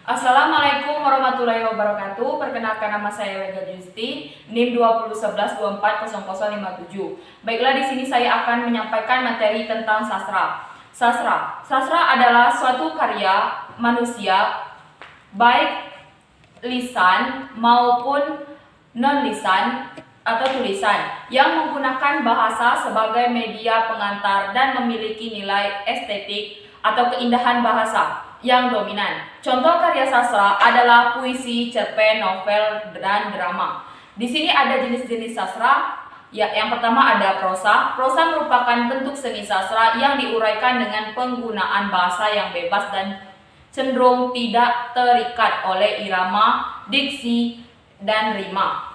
Assalamualaikum warahmatullahi wabarakatuh. Perkenalkan, nama saya Lega Justi, NIM 2011240057. Baiklah, di sini saya akan menyampaikan materi tentang sastra. Sastra adalah suatu karya manusia, baik lisan maupun non-lisan atau tulisan, yang menggunakan bahasa sebagai media pengantar dan memiliki nilai estetik atau keindahan bahasa yang dominan. Contoh karya sastra adalah puisi, cerpen, novel, dan drama. Di sini ada jenis-jenis sastra. Ya, yang pertama ada prosa. Prosa merupakan bentuk seni sastra yang diuraikan dengan penggunaan bahasa yang bebas dan cenderung tidak terikat oleh irama, diksi, dan rima.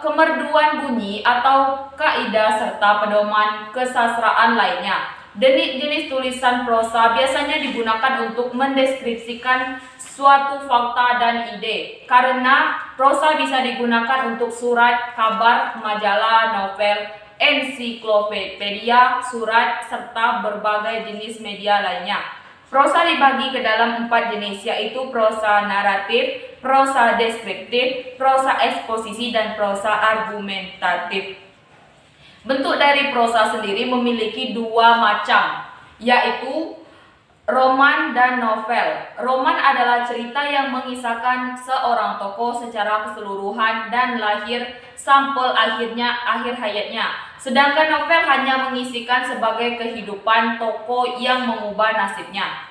Kemerduan bunyi atau kaidah serta pedoman kesastraan lainnya. Jenis tulisan prosa biasanya digunakan untuk mendeskripsikan suatu fakta dan ide, karena prosa bisa digunakan untuk surat, kabar, majalah, novel, ensiklopedia, surat, serta berbagai jenis media lainnya. Prosa dibagi ke dalam 4 jenis, yaitu prosa naratif, prosa deskriptif, prosa eksposisi, dan prosa argumentatif. Bentuk dari prosa sendiri memiliki 2 macam, yaitu roman dan novel. Roman adalah cerita yang mengisahkan seorang tokoh secara keseluruhan dan lahir sampai akhir hayatnya. Sedangkan novel hanya mengisikan sebagai kehidupan tokoh yang mengubah nasibnya.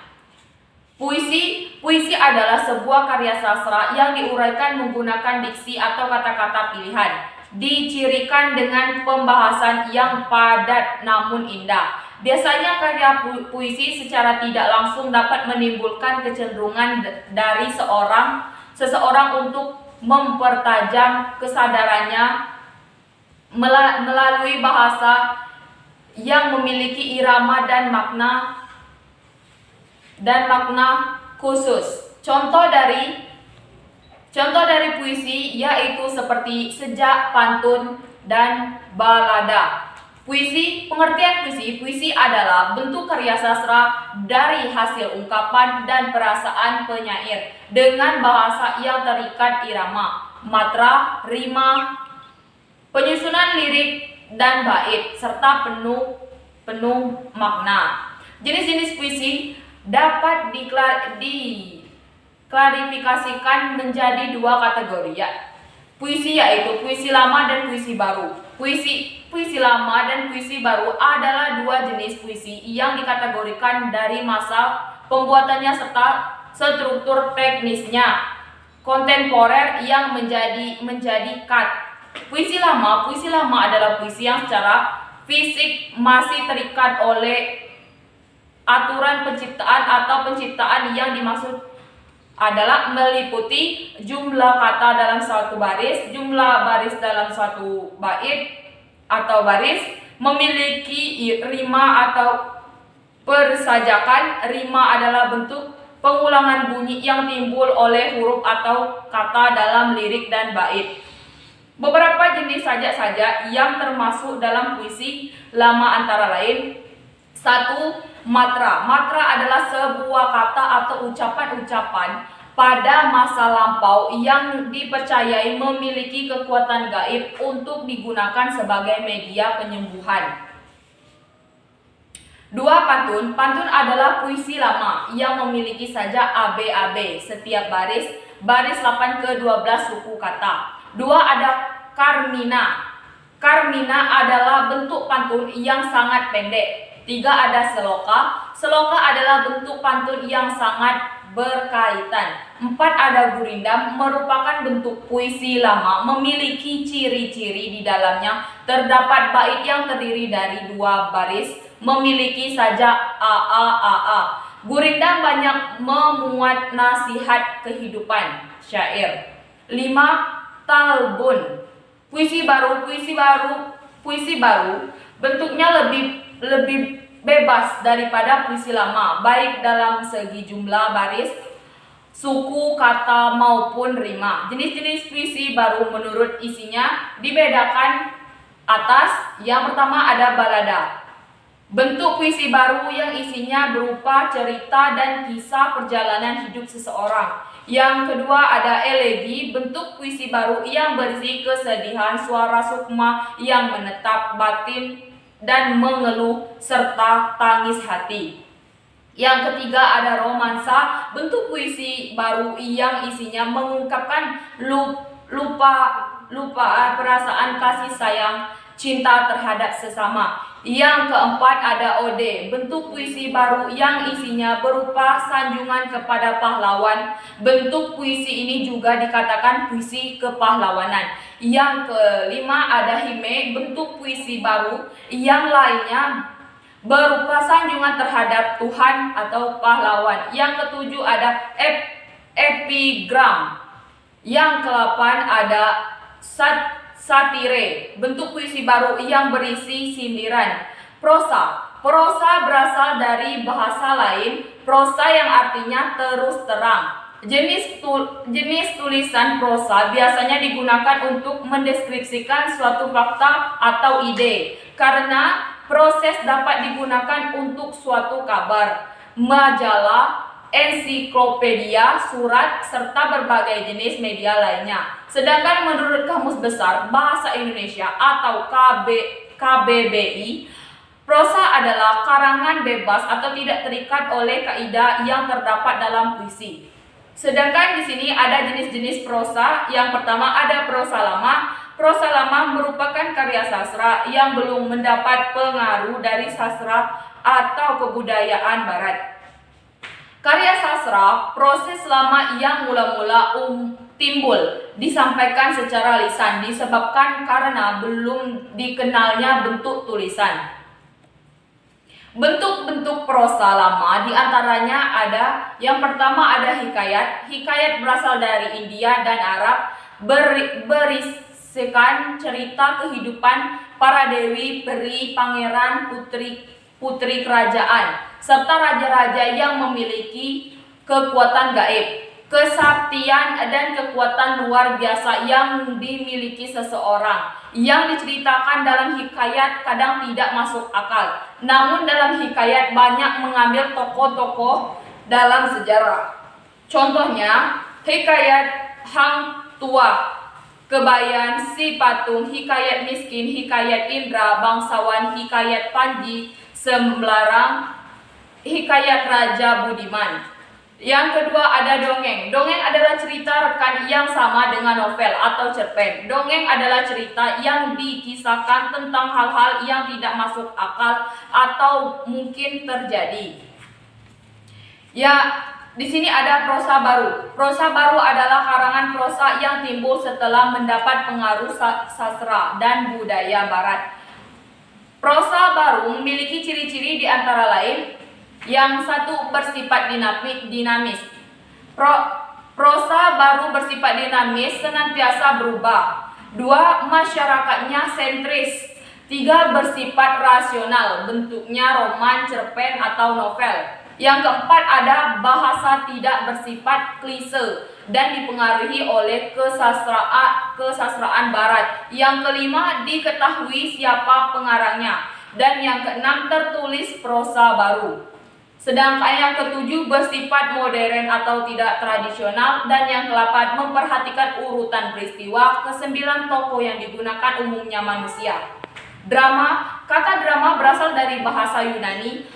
Puisi adalah sebuah karya sastra yang diuraikan menggunakan diksi atau kata-kata pilihan. Dicirikan dengan pembahasan yang padat namun indah. Biasanya karya puisi secara tidak langsung dapat menimbulkan kecenderungan dari seseorang untuk mempertajam kesadarannya melalui bahasa yang memiliki irama dan makna khusus. Contoh dari puisi yaitu seperti sejak, pantun, dan balada. Pengertian puisi adalah bentuk karya sastra dari hasil ungkapan dan perasaan penyair dengan bahasa yang terikat irama, matra, rima, penyusunan lirik dan bait, serta penuh makna. Jenis-jenis puisi dapat diklarifikasikan menjadi 2 kategori, puisi yaitu puisi lama dan puisi baru. Puisi lama dan puisi baru adalah 2 jenis puisi yang dikategorikan dari masa pembuatannya serta struktur teknisnya kontemporer yang menjadi Puisi lama adalah puisi yang secara fisik masih terikat oleh aturan penciptaan atau penciptaan yang dimaksud adalah meliputi jumlah kata dalam suatu baris, jumlah baris dalam suatu bait atau baris, memiliki rima atau persajakan. Rima adalah bentuk pengulangan bunyi yang timbul oleh huruf atau kata dalam lirik dan bait. Beberapa jenis sajak saja yang termasuk dalam puisi lama antara lain: 1. Matra. Matra adalah sebuah kata atau ucapan-ucapan pada masa lampau yang dipercayai memiliki kekuatan gaib untuk digunakan sebagai media penyembuhan. 2. Pantun. Pantun adalah puisi lama yang memiliki sajak AB-AB setiap baris 8 ke 12 suku kata. 2. Ada karmina. Karmina adalah bentuk pantun yang sangat pendek. 3. Ada seloka. Seloka adalah bentuk pantun yang sangat berkaitan. 4. Ada gurindam, merupakan bentuk puisi lama, memiliki ciri-ciri di dalamnya terdapat bait yang terdiri dari 2 baris, memiliki sajak AA. Gurindam banyak memuat nasihat kehidupan syair. 5. Talbun. Puisi baru bentuknya lebih bebas daripada puisi lama, baik dalam segi jumlah baris, suku kata maupun rima. Jenis-jenis puisi baru menurut isinya dibedakan atas. Yang pertama ada balada. Bentuk puisi baru yang isinya berupa cerita dan kisah perjalanan hidup seseorang. Yang kedua ada elegi, bentuk puisi baru yang berisi kesedihan, suara sukma yang menetap batin dan mengeluh serta tangis hati. Yang ketiga ada romansa, bentuk puisi baru yang isinya mengungkapkan lupa perasaan kasih sayang, cinta terhadap sesama. Yang keempat ada ode, bentuk puisi baru yang isinya berupa sanjungan kepada pahlawan. Bentuk puisi ini juga dikatakan puisi kepahlawanan. Yang kelima ada hime, bentuk puisi baru yang lainnya berupa sanjungan terhadap Tuhan atau pahlawan. Yang ketujuh ada epigram. Yang kedelapan ada satire, bentuk puisi baru yang berisi sindiran. Prosa berasal dari bahasa lain, prosa yang artinya terus terang. Jenis tulisan prosa biasanya digunakan untuk mendeskripsikan suatu fakta atau ide, karena proses dapat digunakan untuk suatu kabar, majalah, ensiklopedia, surat, serta berbagai jenis media lainnya. Sedangkan menurut Kamus Besar Bahasa Indonesia atau KBBI, prosa adalah karangan bebas atau tidak terikat oleh kaidah yang terdapat dalam puisi. Sedangkan di sini ada jenis-jenis prosa. Yang pertama ada prosa lama. Prosa lama merupakan karya sastra yang belum mendapat pengaruh dari sastra atau kebudayaan barat. Karya sastra, proses lama yang mula-mula timbul disampaikan secara lisan disebabkan karena belum dikenalnya bentuk tulisan. Bentuk-bentuk prosa lama diantaranya ada yang pertama ada hikayat. Hikayat berasal dari India dan Arab, berisikan cerita kehidupan para dewi, peri, pangeran, putri kerajaan, serta raja-raja yang memiliki kekuatan gaib, kesaktian dan kekuatan luar biasa yang dimiliki seseorang. Yang diceritakan dalam hikayat kadang tidak masuk akal, namun dalam hikayat banyak mengambil tokoh-tokoh dalam sejarah. Contohnya, hikayat Hang Tua, Kebayan, Si Patung, hikayat Miskin, hikayat Indra, Bangsawan, hikayat Panji, Semlarang, hikayat Raja Budiman. Yang kedua ada dongeng. Dongeng adalah cerita rekan yang sama dengan novel atau cerpen. Dongeng adalah cerita yang dikisahkan tentang hal-hal yang tidak masuk akal atau mungkin terjadi. Ya, di sini ada prosa baru. Prosa baru adalah karangan prosa yang timbul setelah mendapat pengaruh sastra dan budaya barat. Prosa baru memiliki ciri-ciri di antara lain. Yang satu bersifat dinamis. Prosa baru bersifat dinamis senantiasa berubah. Dua, masyarakatnya sentris. Tiga, bersifat rasional, bentuknya roman, cerpen atau novel. Yang keempat ada bahasa tidak bersifat klise dan dipengaruhi oleh kesastraan barat. Yang kelima diketahui siapa pengarangnya. Dan yang keenam tertulis prosa baru. Sedangkan yang ketujuh bersifat modern atau tidak tradisional. Dan yang ke-8 memperhatikan urutan peristiwa. Ke-9 tokoh yang digunakan umumnya manusia. Drama, kata drama berasal dari bahasa Yunani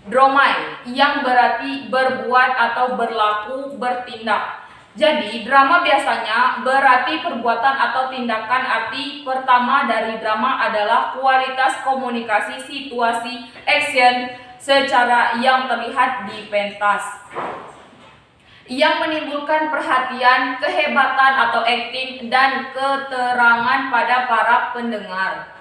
dromai, yang berarti berbuat atau berlaku, bertindak. Jadi drama biasanya berarti perbuatan atau tindakan. Arti pertama dari drama adalah kualitas komunikasi, situasi, action secara yang terlihat di pentas, yang menimbulkan perhatian, kehebatan atau akting dan keterangan pada para pendengar.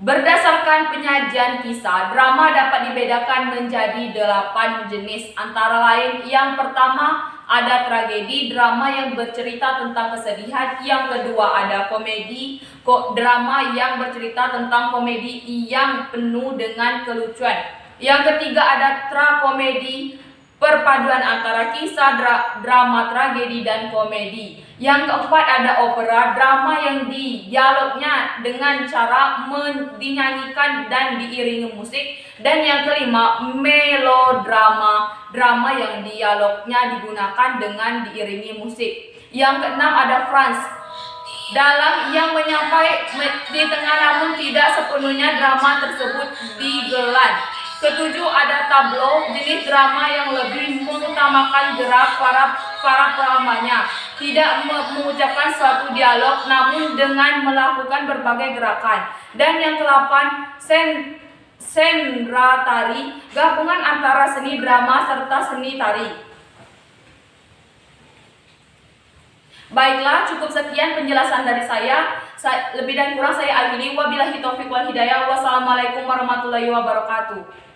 Berdasarkan penyajian kisah, drama dapat dibedakan menjadi 8 jenis, antara lain yang pertama ada tragedi, drama yang bercerita tentang kesedihan. Yang kedua ada komedi, drama yang bercerita tentang komedi yang penuh dengan kelucuan. Yang ketiga ada trakomedi, perpaduan antara kisah, drama, tragedi, dan komedi. Yang keempat ada opera, drama yang dialognya dengan cara dinyanyikan dan diiringi musik. Dan yang kelima, melodrama, drama yang dialognya digunakan dengan diiringi musik. Yang keenam ada Franz, dalam yang menyampai di tengah namun tidak sepenuhnya drama tersebut digelar. Ketujuh ada tableau, jenis drama yang lebih mengutamakan gerak para peramanya, tidak mengucapkan suatu dialog namun dengan melakukan berbagai gerakan. Dan yang kedelapan, senra tari, gabungan antara seni drama serta seni tari. Baiklah, cukup sekian penjelasan dari saya. Lebih dan kurang saya akhiri. Wabillahi taufiq wal hidayah. Wassalamualaikum warahmatullahi wabarakatuh.